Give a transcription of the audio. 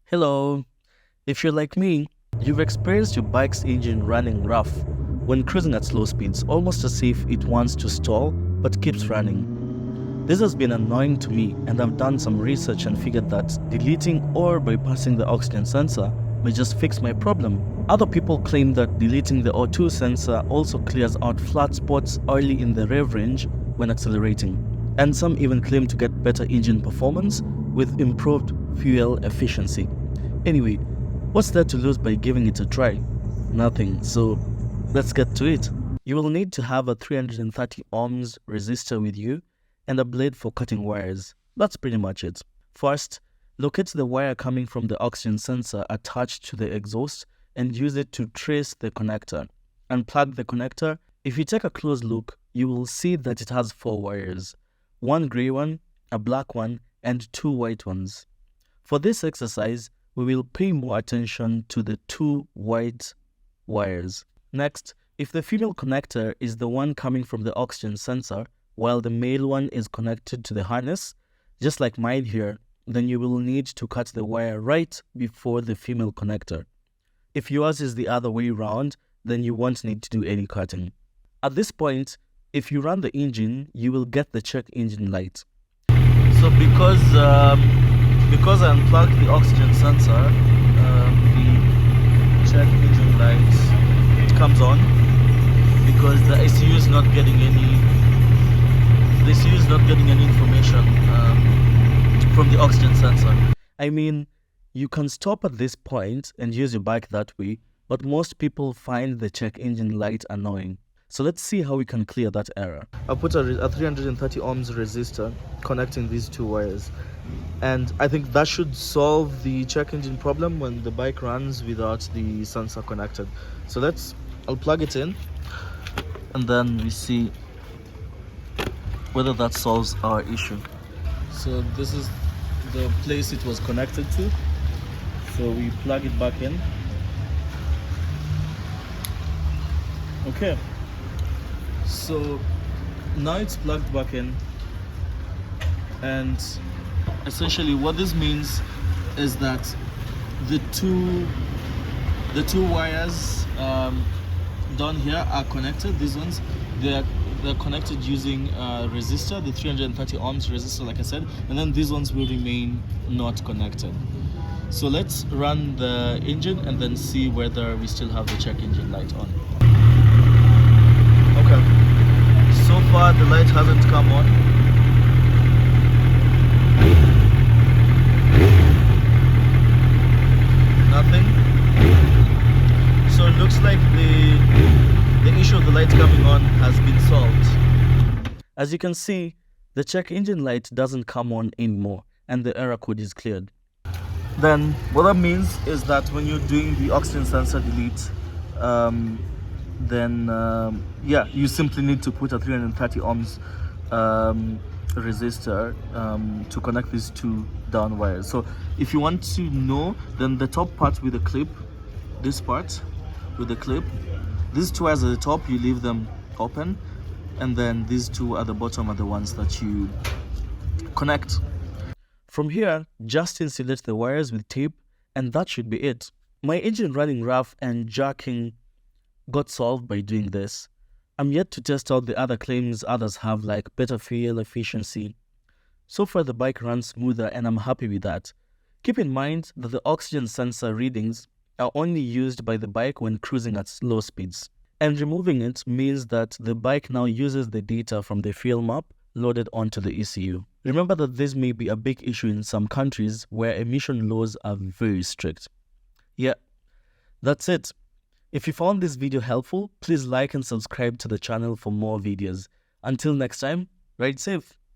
Hello. If you're like me, you've experienced your bike's engine running rough when cruising at slow speeds, almost as if it wants to stall but keeps running. This has been annoying to me, and I've done some research and figured that deleting or bypassing the oxygen sensor may just fix my problem. Other people claim that deleting the O2 sensor also clears out flat spots early in the rev range when accelerating. And some even claim to get better engine performance with improved fuel efficiency. Anyway, what's there to lose by giving it a try? Nothing, so let's get to it. You will need to have a 330 ohms resistor with you and a blade for cutting wires. That's pretty much it. First, locate the wire coming from the oxygen sensor attached to the exhaust and use it to trace the connector. Unplug the connector. If you take a close look, you will see that it has 4 wires. One grey one, a black one, and 2 white ones. For this exercise, we will pay more attention to the 2 white wires. Next, if the female connector is the one coming from the oxygen sensor, while the male one is connected to the harness, just like mine here, then you will need to cut the wire right before the female connector. If yours is the other way around, then you won't need to do any cutting. At this point, if you run the engine, you will get the check engine light. So because I unplugged the oxygen sensor, the check engine light comes on because the ECU is not getting any information from the oxygen sensor. I mean, you can stop at this point and use your bike that way, but most people find the check engine light annoying. So let's see how we can clear that error. I'll put a 330 ohms resistor connecting these 2 wires. And I think that should solve the check engine problem when the bike runs without the sensor connected. So I'll plug it in and then we see whether that solves our issue. So this is the place it was connected to. So we plug it back in. Okay. So now it's plugged back in, and essentially what this means is that the two wires down here are connected. These ones, they're connected using a resistor, the 330 ohms resistor, like I said, and then these ones will remain not connected. So let's run the engine and then see whether we still have the check engine light on. Okay, so far the light hasn't come on. Nothing. So it looks like the issue of the light coming on has been solved. As you can see, the check engine light doesn't come on anymore and the error code is cleared. Then what that means is that when you're doing the oxygen sensor delete, you simply need to put a 330 ohms resistor to connect these 2 down wires. So if you want to know, then the top part with the clip, this part with the clip, these 2 wires at the top, you leave them open, and then these 2 at the bottom are the ones that you connect. From here, just insulate the wires with tape, and that should be it. My engine running rough and jacking got solved by doing this. I'm yet to test out the other claims others have, like better fuel efficiency. So far the bike runs smoother and I'm happy with that. Keep in mind that the oxygen sensor readings are only used by the bike when cruising at slow speeds. And removing it means that the bike now uses the data from the fuel map loaded onto the ECU. Remember that this may be a big issue in some countries where emission laws are very strict. Yeah, that's it. If you found this video helpful, please like and subscribe to the channel for more videos. Until next time, ride safe.